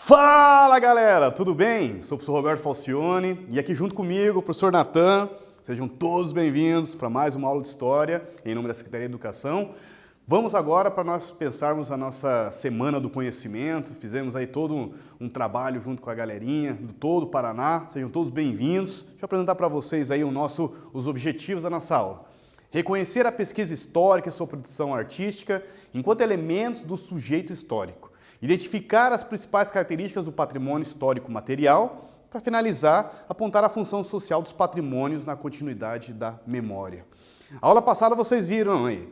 Fala galera, tudo bem? Sou o professor Roberto Falcione e aqui junto comigo o professor Natan. Sejam todos bem-vindos para mais uma aula de História em nome da Secretaria de Educação. Vamos agora para nós pensarmos a nossa Semana do Conhecimento. Fizemos aí todo um trabalho junto com a galerinha do todo o Paraná. Sejam todos bem-vindos. Deixa eu apresentar para vocês aí os objetivos da nossa aula. Reconhecer a pesquisa histórica e sua produção artística enquanto elementos do sujeito histórico. Identificar as principais características do patrimônio histórico material. Para finalizar, apontar a função social dos patrimônios na continuidade da memória. A aula passada vocês viram aí,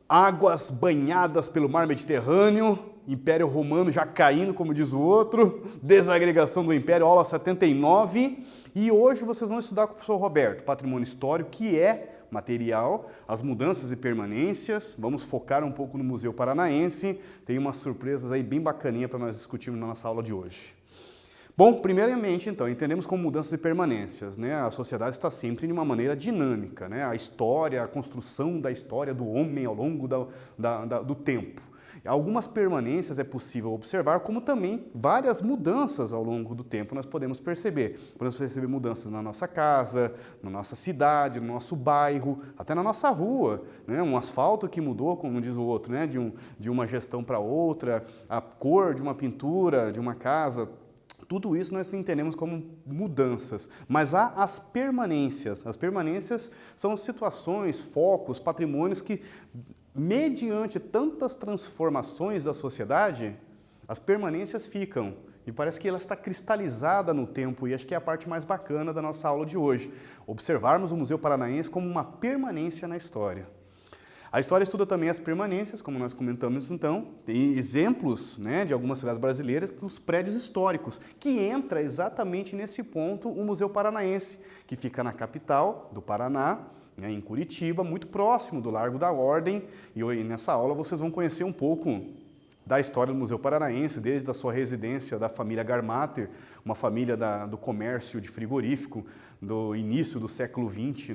águas banhadas pelo mar Mediterrâneo, Império Romano já caindo, como diz o outro, desagregação do Império, aula 79, e hoje vocês vão estudar com o professor Roberto, patrimônio histórico, que é material, as mudanças e permanências. Vamos focar um pouco no Museu Paranaense, tem umas surpresas aí bem bacaninha para nós discutirmos na nossa aula de hoje. Bom, primeiramente, então, entendemos como mudanças e permanências, né? A sociedade está sempre de uma maneira dinâmica, né? A história, a construção da história do homem ao longo do tempo. Algumas permanências é possível observar, como também várias mudanças ao longo do tempo nós podemos perceber. Podemos perceber mudanças na nossa casa, na nossa cidade, no nosso bairro, até na nossa rua, né? Um asfalto que mudou, como diz o outro, né? De uma gestão para outra, a cor de uma pintura, de uma casa. Tudo isso nós entendemos como mudanças, mas há as permanências. As permanências são situações, focos, patrimônios que, mediante tantas transformações da sociedade, as permanências ficam. E parece que ela está cristalizada no tempo, e acho que é a parte mais bacana da nossa aula de hoje. Observarmos o Museu Paranaense como uma permanência na história. A história estuda também as permanências, como nós comentamos então, tem exemplos, né, de algumas cidades brasileiras, os prédios históricos, que entra exatamente nesse ponto o Museu Paranaense, que fica na capital do Paraná, né, em Curitiba, muito próximo do Largo da Ordem, e nessa aula vocês vão conhecer um pouco da história do Museu Paranaense, desde a sua residência da família Garmater, uma família do comércio de frigorífico do início do século XX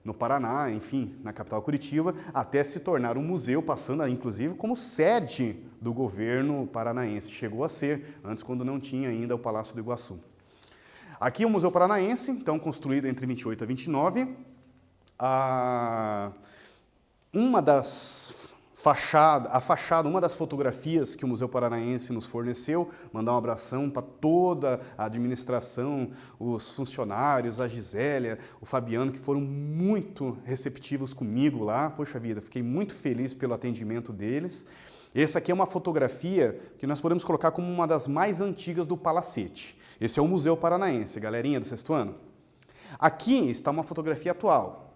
no Paraná, enfim, na capital Curitiba, até se tornar um museu, passando inclusive como sede do governo paranaense. Chegou a ser, antes quando não tinha ainda o Palácio do Iguaçu. Aqui o Museu Paranaense, então construído entre 28 a 29, uma das uma das fotografias que o Museu Paranaense nos forneceu, mandar um abração para toda a administração, os funcionários, a Gisélia, o Fabiano, que foram muito receptivos comigo lá. Poxa vida, fiquei muito feliz pelo atendimento deles. Essa aqui é uma fotografia que nós podemos colocar como uma das mais antigas do Palacete. Esse é o Museu Paranaense, galerinha do sexto ano. Aqui está uma fotografia atual.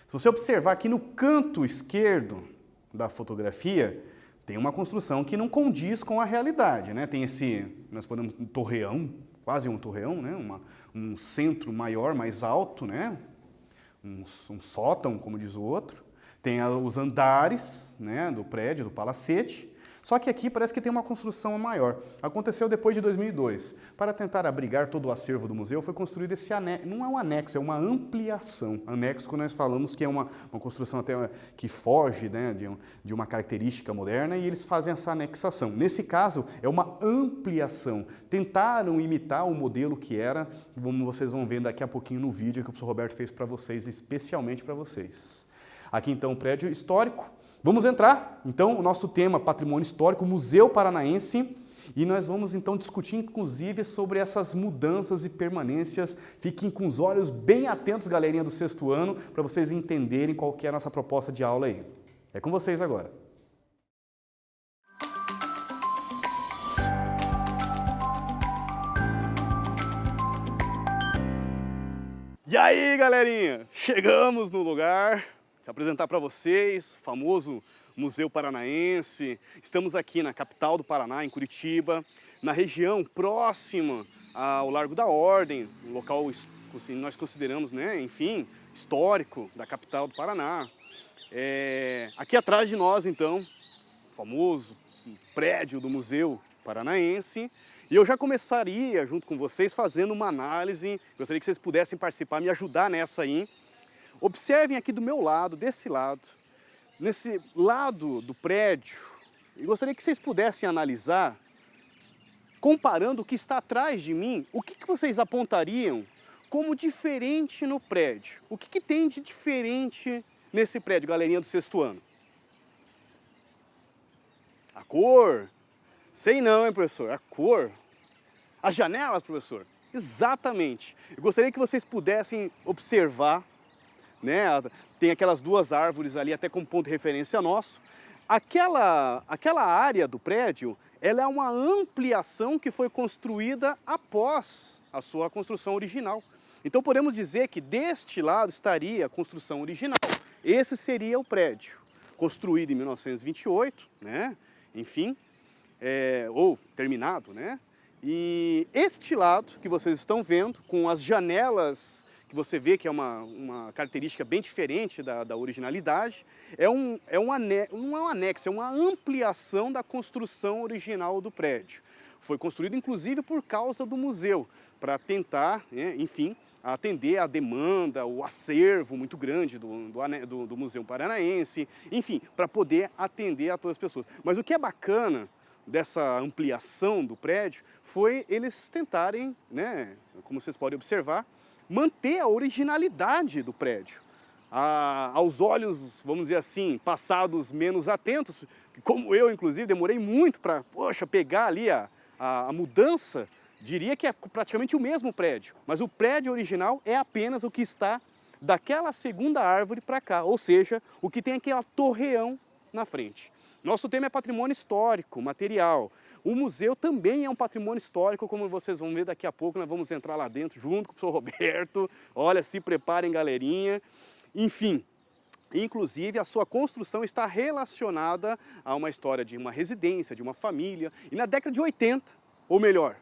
Se você observar aqui no canto esquerdo da fotografia, tem uma construção que não condiz com a realidade, né? Tem nós podemos, um torreão, quase um torreão, né? Um centro maior, mais alto, né? Um sótão, como diz o outro. Tem os andares, né, do prédio, do palacete. Só que aqui parece que tem uma construção maior. Aconteceu depois de 2002. Para tentar abrigar todo o acervo do museu, foi construído esse anexo. Não é um anexo, é uma ampliação. Anexo, quando nós falamos que é uma construção até que foge, né, de uma característica moderna, e eles fazem essa anexação. Nesse caso, é uma ampliação. Tentaram imitar o modelo que era, como vocês vão ver daqui a pouquinho no vídeo que o professor Roberto fez para vocês, especialmente para vocês. Aqui então o prédio histórico. Vamos entrar, então, o nosso tema patrimônio histórico, Museu Paranaense, e nós vamos então discutir inclusive sobre essas mudanças e permanências. Fiquem com os olhos bem atentos, galerinha do sexto ano, para vocês entenderem qual que é a nossa proposta de aula aí. É com vocês agora. E aí, galerinha, chegamos no lugar. Vou apresentar para vocês o famoso Museu Paranaense. Estamos aqui na capital do Paraná, em Curitiba, na região próxima ao Largo da Ordem, um local que nós consideramos, né, enfim, histórico da capital do Paraná. Aqui atrás de nós, então, o famoso prédio do Museu Paranaense. E eu já começaria, junto com vocês, fazendo uma análise. Gostaria que vocês pudessem participar, me ajudar nessa aí. Observem aqui do meu lado, desse lado, nesse lado do prédio, eu gostaria que vocês pudessem analisar comparando o que está atrás de mim, o que vocês apontariam como diferente no prédio? O que tem de diferente nesse prédio, galerinha do sexto ano? A cor? Sei não, hein, professor? A cor? As janelas, professor? Exatamente. Eu gostaria que vocês pudessem observar, né? Tem aquelas duas árvores ali, até como ponto de referência nosso. Aquela área do prédio, ela é uma ampliação que foi construída após a sua construção original. Então podemos dizer que deste lado estaria a construção original. Esse seria o prédio, construído em 1928, né? Enfim, ou terminado, né? E este lado que vocês estão vendo, com as janelas, que você vê que é uma característica bem diferente da originalidade, não é um anexo, é uma ampliação da construção original do prédio. Foi construído inclusive por causa do museu, para tentar, né, enfim, atender a demanda, o acervo muito grande do Museu Paranaense, enfim, para poder atender a todas as pessoas. Mas o que é bacana dessa ampliação do prédio foi eles tentarem, né, como vocês podem observar, manter a originalidade do prédio. Aos olhos, vamos dizer assim, passados menos atentos, como eu, inclusive, demorei muito para, pegar ali a mudança, diria que é praticamente o mesmo prédio, mas o prédio original é apenas o que está daquela segunda árvore para cá, ou seja, o que tem aquele torreão na frente. Nosso tema é patrimônio histórico, material. O museu também é um patrimônio histórico, como vocês vão ver daqui a pouco, nós vamos entrar lá dentro junto com o professor Roberto. Olha, se preparem, galerinha. Enfim, inclusive a sua construção está relacionada a uma história de uma residência, de uma família. E na década de 80, ou melhor,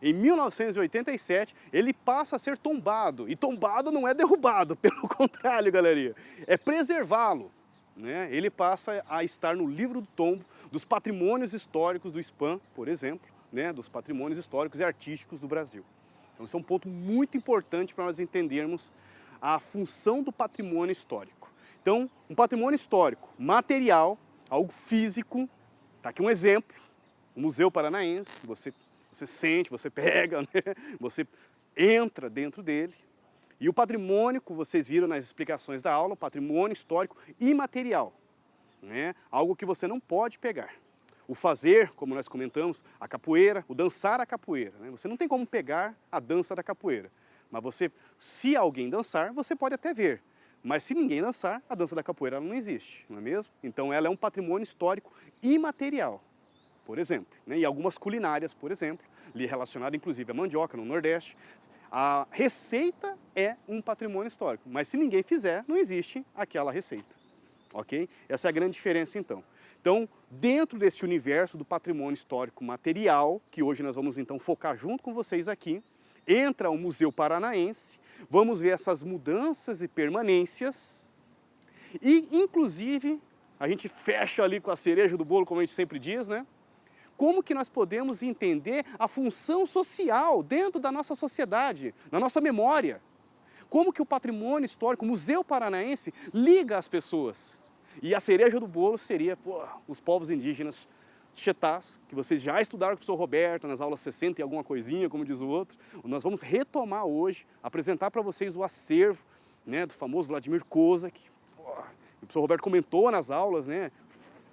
em 1987, ele passa a ser tombado. E tombado não é derrubado, pelo contrário, galerinha, é preservá-lo. Né? Ele passa a estar no livro do tombo dos patrimônios históricos do SPAM, por exemplo, né? Dos patrimônios históricos e artísticos do Brasil. Então, esse é um ponto muito importante para nós entendermos a função do patrimônio histórico. Então, um patrimônio histórico material, algo físico, está aqui um exemplo, o Museu Paranaense, que você sente, você pega, né? Você entra dentro dele. E o patrimônio, que vocês viram nas explicações da aula, o patrimônio histórico imaterial, né? Algo que você não pode pegar. O fazer, como nós comentamos, a capoeira, o dançar a capoeira, né? Você não tem como pegar a dança da capoeira, mas se alguém dançar, você pode até ver. Mas se ninguém dançar, a dança da capoeira ela não existe, não é mesmo? Então ela é um patrimônio histórico imaterial, por exemplo, né? E algumas culinárias, por exemplo, relacionado inclusive à mandioca no Nordeste. A receita é um patrimônio histórico, mas se ninguém fizer, não existe aquela receita, ok? Essa é a grande diferença então. Então, dentro desse universo do patrimônio histórico material, que hoje nós vamos então focar junto com vocês aqui, entra o Museu Paranaense, vamos ver essas mudanças e permanências, e inclusive, a gente fecha ali com a cereja do bolo, como a gente sempre diz, né? Como que nós podemos entender a função social dentro da nossa sociedade, na nossa memória? Como que o patrimônio histórico, o Museu Paranaense, liga as pessoas? E a cereja do bolo seria os povos indígenas Chetás, que vocês já estudaram com o professor Roberto nas aulas 60 e alguma coisinha, como diz o outro. Nós vamos retomar hoje, apresentar para vocês o acervo, né, do famoso Vladimir Kozak. O professor Roberto comentou nas aulas, né,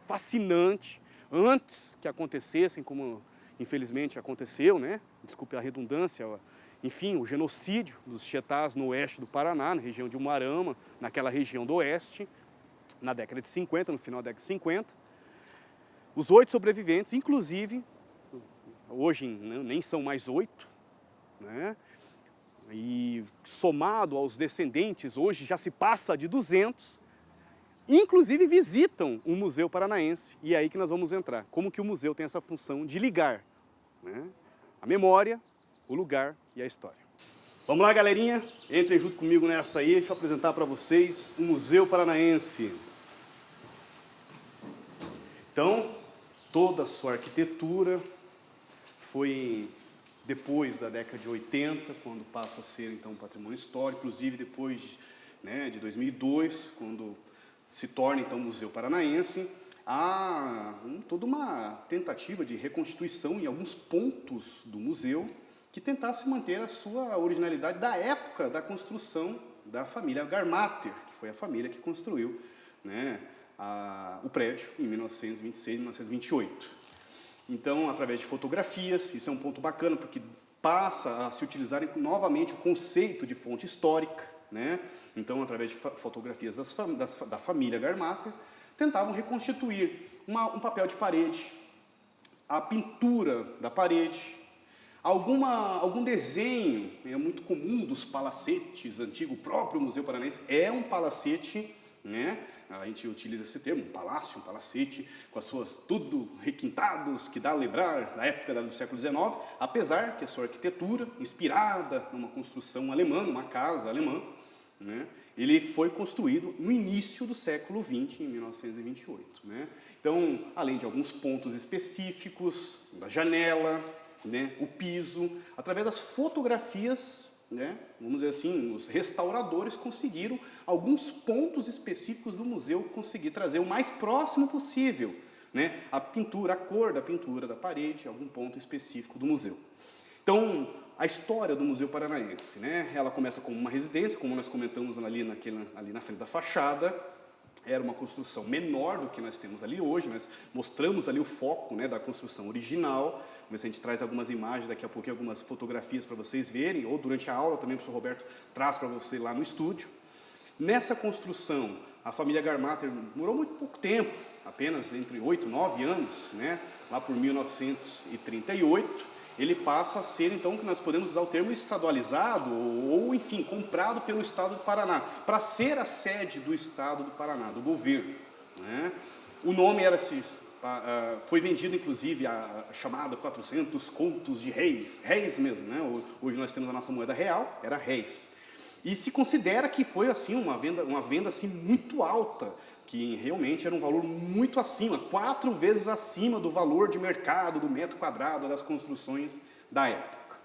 fascinante. Antes que acontecessem, como infelizmente aconteceu, né? Desculpe a redundância, enfim, o genocídio dos Chetás no oeste do Paraná, na região de Umuarama, naquela região do oeste, na década de 50, no final da década de 50. Os 8 sobreviventes, inclusive, hoje nem são mais 8, né? E somado aos descendentes, hoje já se passa de 200, inclusive visitam o Museu Paranaense, e é aí que nós vamos entrar. Como que o museu tem essa função de ligar, né, a memória, o lugar e a história. Vamos lá, galerinha? Entrem junto comigo nessa aí, deixa eu apresentar para vocês o Museu Paranaense. Então, toda a sua arquitetura foi depois da década de 80, quando passa a ser então um patrimônio histórico, inclusive depois, né, de 2002, quando se torna então Museu Paranaense. há toda uma tentativa de reconstituição em alguns pontos do museu que tentasse manter a sua originalidade da época da construção da família Garmater, que foi a família que construiu, né, o prédio em 1926, 1928. Então, através de fotografias, isso é um ponto bacana, porque passa a se utilizar novamente o conceito de fonte histórica, né? Então, através de fotografias da família Garmater, tentavam reconstituir um papel de parede, a pintura da parede, algum desenho, é muito comum dos palacetes antigos. O próprio Museu Paranaense é um palacete, né? A gente utiliza esse termo, um palácio, um palacete, com as suas tudo requintados, que dá a lembrar da época do século XIX, apesar que a sua arquitetura, inspirada numa construção alemã, numa casa alemã, né? Ele foi construído no início do século XX, em 1928. Né? Então, além de alguns pontos específicos, da janela, né, o piso, através das fotografias, né, vamos dizer assim, os restauradores conseguiram alguns pontos específicos do museu, conseguir trazer o mais próximo possível, né, a pintura, a cor da pintura da parede, algum ponto específico do museu. Então, a história do Museu Paranaense, né, ela começa como uma residência, como nós comentamos ali na frente da fachada. Era uma construção menor do que nós temos ali hoje, nós mostramos ali o foco, né, da construção original, mas a gente traz algumas imagens daqui a pouquinho, algumas fotografias para vocês verem, ou durante a aula também o professor Roberto traz para você lá no estúdio. Nessa construção, a família Garmater demorou muito pouco tempo, apenas entre 8 e 9 anos, né, lá por 1938, ele passa a ser, então, que nós podemos usar o termo estadualizado, ou enfim, comprado pelo Estado do Paraná, para ser a sede do Estado do Paraná, do governo. Né? O nome foi vendido, inclusive, a chamada 400 contos de réis, réis mesmo, né? Hoje nós temos a nossa moeda real, era réis. E se considera que foi assim, uma venda assim, muito alta, que realmente era um valor muito acima, 4 vezes acima do valor de mercado, do metro quadrado das construções da época.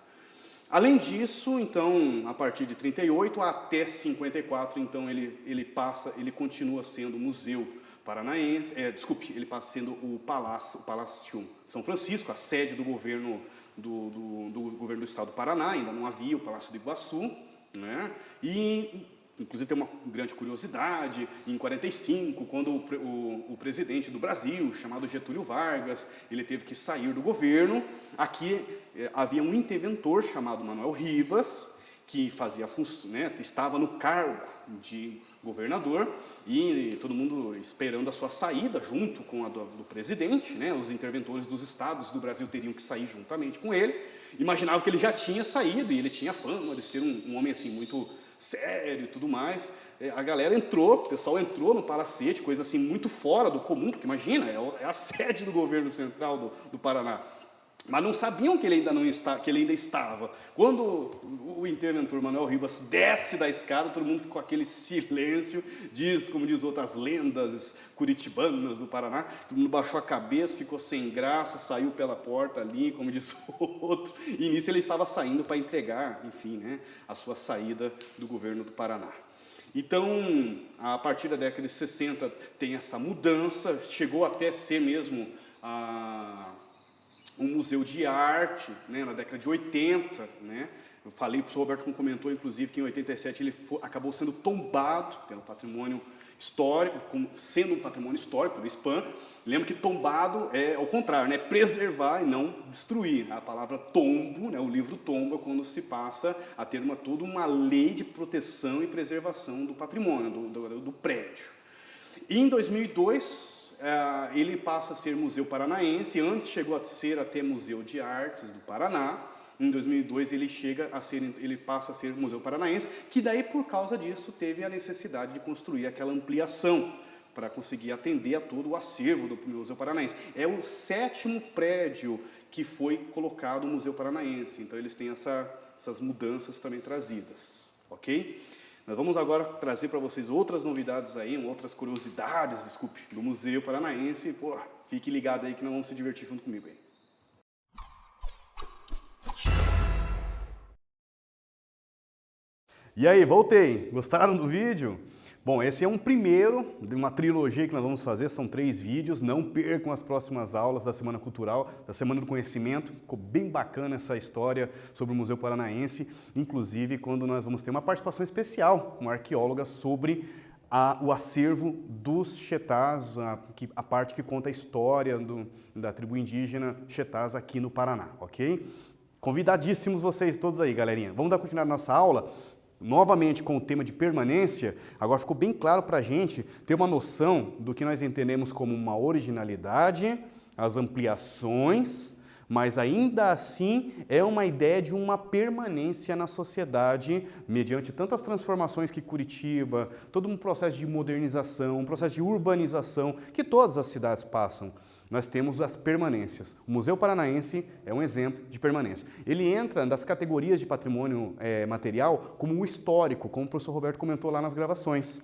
Além disso, então, a partir de 38 até 54, então, ele continua sendo o Museu Paranaense, ele passa sendo o Palácio São Francisco, a sede do governo do governo do Estado do Paraná, ainda não havia o Palácio do Iguaçu, né? E inclusive tem uma grande curiosidade, em 45, quando o presidente do Brasil, chamado Getúlio Vargas, ele teve que sair do governo, aqui havia um interventor chamado Manuel Ribas, que fazia função, né, estava no cargo de governador, e todo mundo esperando a sua saída junto com a do presidente, né, os interventores dos estados do Brasil teriam que sair juntamente com ele, imaginava que ele já tinha saído, e ele tinha fama de ser um homem assim muito sério e tudo mais. A galera entrou, o pessoal entrou no palacete, coisa assim muito fora do comum, porque imagina, é a sede do governo central do Paraná. Mas não sabiam que ele ainda estava. Quando o interventor Manuel Ribas desce da escada, todo mundo ficou com aquele silêncio, como diz outras lendas curitibanas do Paraná, todo mundo baixou a cabeça, ficou sem graça, saiu pela porta ali, como diz o outro, e nisso ele estava saindo para entregar, enfim, né, a sua saída do governo do Paraná. Então, a partir da década de 60 tem essa mudança, chegou até ser mesmo um museu de arte, né, na década de 80, né? Eu falei, o professor Roberto comentou, inclusive, que em 87 ele acabou sendo tombado pelo patrimônio histórico, sendo um patrimônio histórico do ISPAM. Lembra que tombado é ao contrário, né? Preservar e não destruir. A palavra tombo, né? O livro tomba, quando se passa a ter toda uma lei de proteção e preservação do patrimônio, do prédio. E em 2002... ele passa a ser Museu Paranaense, antes chegou a ser até Museu de Artes do Paraná, em 2002 ele passa a ser Museu Paranaense, que daí por causa disso teve a necessidade de construir aquela ampliação, para conseguir atender a todo o acervo do Museu Paranaense. É o 7º prédio que foi colocado no Museu Paranaense, então eles têm essas mudanças também trazidas, ok? Nós vamos agora trazer para vocês outras novidades aí, outras curiosidades, desculpe, do Museu Paranaense. Pô, fique ligado aí que nós vamos se divertir junto comigo aí. E aí, voltei. Gostaram do vídeo? Bom, esse é um primeiro de uma trilogia que nós vamos fazer, são 3 vídeos. Não percam as próximas aulas da Semana Cultural, da Semana do Conhecimento. Ficou bem bacana essa história sobre o Museu Paranaense, inclusive quando nós vamos ter uma participação especial, uma arqueóloga sobre o acervo dos Chetás, a parte que conta a história da tribo indígena Chetás aqui no Paraná, ok? Convidadíssimos vocês todos aí, galerinha. Vamos dar continuidade à nossa aula, novamente com o tema de permanência. Agora ficou bem claro para a gente ter uma noção do que nós entendemos como uma originalidade, as ampliações, mas ainda assim é uma ideia de uma permanência na sociedade mediante tantas transformações que Curitiba, todo um processo de modernização, um processo de urbanização que todas as cidades passam. Nós temos as permanências. O Museu Paranaense é um exemplo de permanência. Ele entra nas categorias de patrimônio material como o histórico, como o professor Roberto comentou lá nas gravações.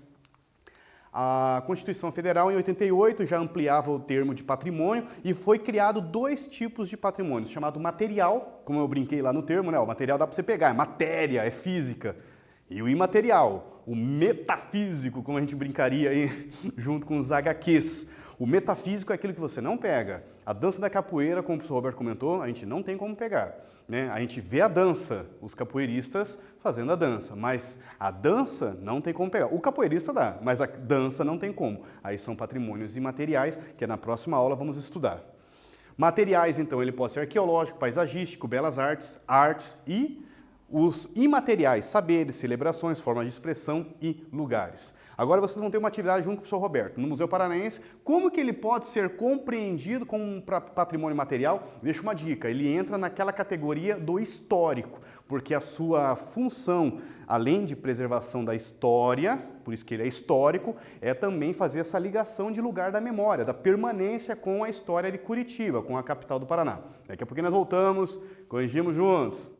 A Constituição Federal, em 88, já ampliava o termo de patrimônio e foi criado 2 tipos de patrimônio, chamado material, como eu brinquei lá no termo, né? O material dá para você pegar, é matéria, é física. E o imaterial, o metafísico, como a gente brincaria aí junto com os HQs. O metafísico é aquilo que você não pega. A dança da capoeira, como o professor Roberto comentou, a gente não tem como pegar, né? A gente vê a dança, os capoeiristas fazendo a dança, mas a dança não tem como pegar. O capoeirista dá, mas a dança não tem como. Aí são patrimônios imateriais, que na próxima aula vamos estudar. Materiais, então, ele pode ser arqueológico, paisagístico, belas artes, artes e os imateriais, saberes, celebrações, formas de expressão e lugares. Agora vocês vão ter uma atividade junto com o professor Roberto, no Museu Paranaense. Como que ele pode ser compreendido como um patrimônio material? Deixa uma dica, ele entra naquela categoria do histórico, porque a sua função, além de preservação da história, por isso que ele é histórico, é também fazer essa ligação de lugar da memória, da permanência com a história de Curitiba, com a capital do Paraná. Daqui a pouquinho nós voltamos, corrigimos juntos.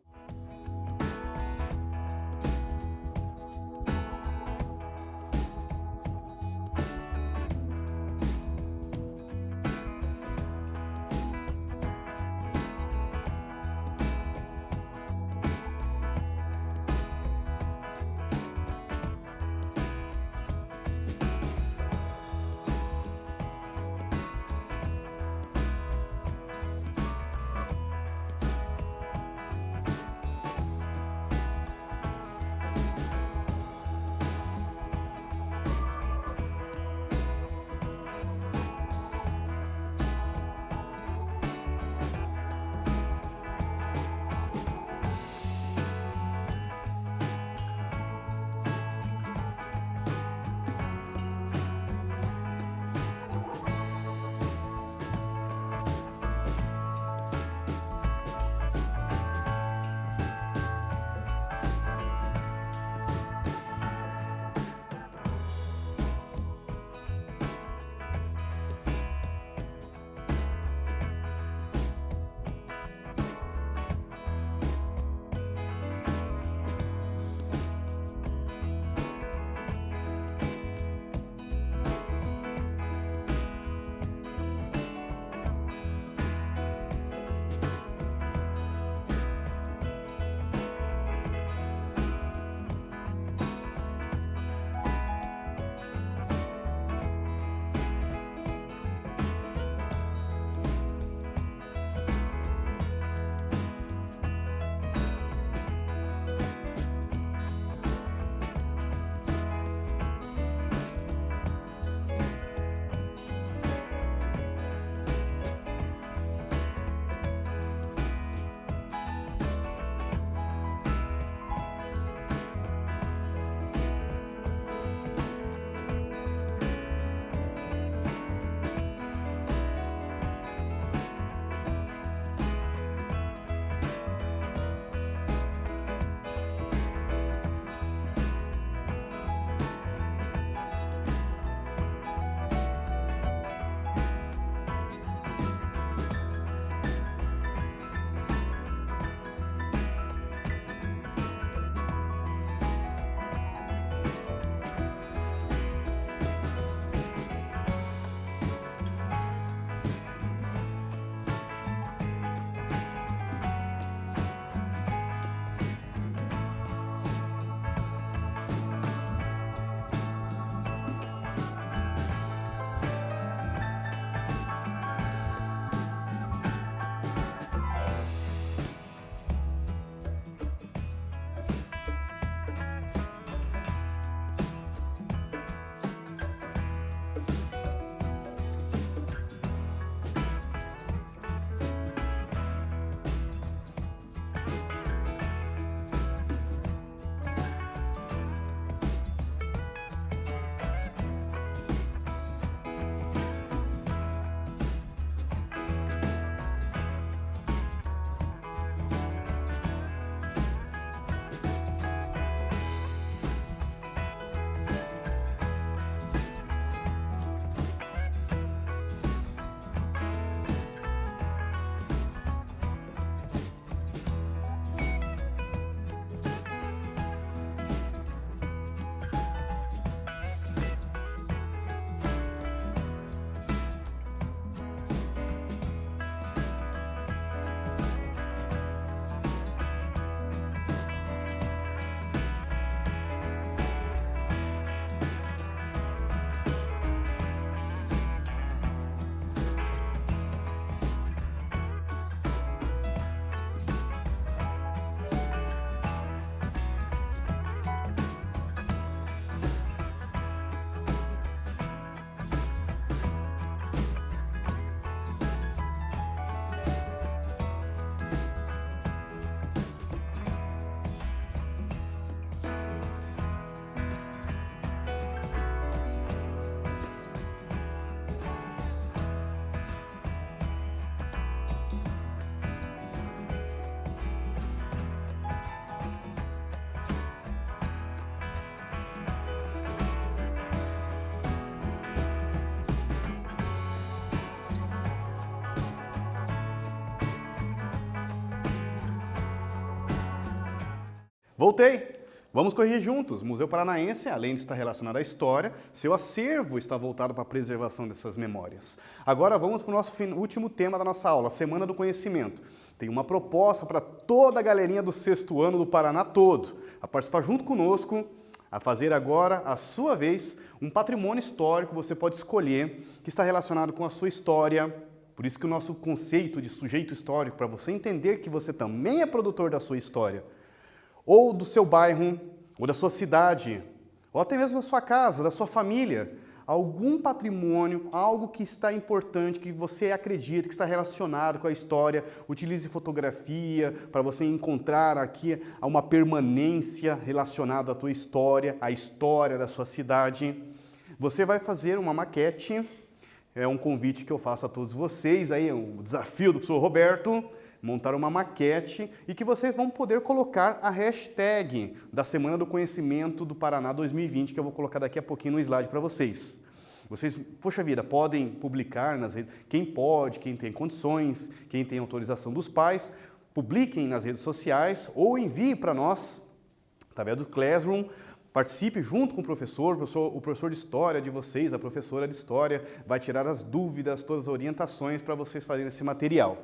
Voltei! Vamos corrigir juntos. O Museu Paranaense, além de estar relacionado à história, seu acervo está voltado para a preservação dessas memórias. Agora vamos para o nosso último tema da nossa aula, a Semana do Conhecimento. Tem uma proposta para toda a galerinha do 6º ano do Paraná todo, a participar junto conosco, a fazer agora, à sua vez, um patrimônio histórico que você pode escolher, que está relacionado com a sua história. Por isso que o nosso conceito de sujeito histórico, para você entender que você também é produtor da sua história, ou do seu bairro, ou da sua cidade, ou até mesmo da sua casa, da sua família, algum patrimônio, algo que está importante, que você acredita, que está relacionado com a história, utilize fotografia para você encontrar aqui uma permanência relacionada à tua história, à história da sua cidade. Você vai fazer uma maquete, é um convite que eu faço a todos vocês, aí é um desafio do professor Roberto, montar uma maquete e que vocês vão poder colocar a hashtag da Semana do Conhecimento do Paraná 2020, que eu vou colocar daqui a pouquinho no slide para vocês. Vocês, poxa vida, podem publicar nas redes, quem pode, quem tem condições, quem tem autorização dos pais, publiquem nas redes sociais ou enviem para nós, através do Classroom. Participe junto com o professor de história de vocês, a professora de história, vai tirar as dúvidas, todas as orientações para vocês fazerem esse material.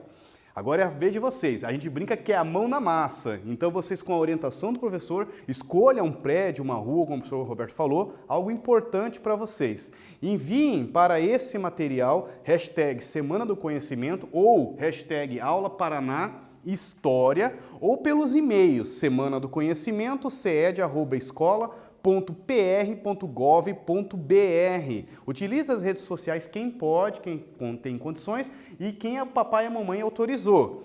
Agora é a vez de vocês. A gente brinca que é a mão na massa. Então vocês, com a orientação do professor, escolham um prédio, uma rua, como o professor Roberto falou, algo importante para vocês. Enviem para esse material hashtag Semana do Conhecimento ou hashtag Aula Paraná História ou pelos e-mails semana do conhecimento ced@escola.pr.gov.br. Utilize as redes sociais quem pode, quem tem condições e quem a papai e a mamãe autorizou.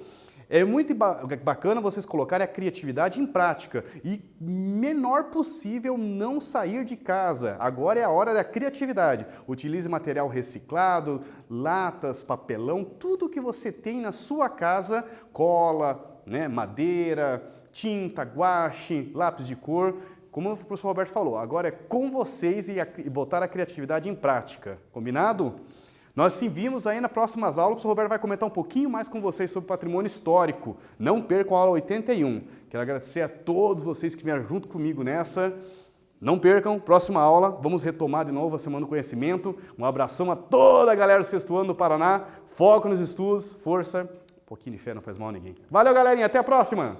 É muito bacana vocês colocarem a criatividade em prática e menor possível não sair de casa. Agora é a hora da criatividade. Utilize material reciclado, latas, papelão, tudo que você tem na sua casa, cola, né, madeira, tinta, guache, lápis de cor. Como o professor Roberto falou, agora é com vocês e botar a criatividade em prática. Combinado? Nós se vimos aí nas próximas aulas, o professor Roberto vai comentar um pouquinho mais com vocês sobre patrimônio histórico. Não percam a aula 81. Quero agradecer a todos vocês que vieram junto comigo nessa. Não percam, próxima aula, vamos retomar de novo a Semana do Conhecimento. Um abração a toda a galera do 6º ano do Paraná. Foco nos estudos, força. Um pouquinho de fé não faz mal a ninguém. Valeu, galerinha, até a próxima!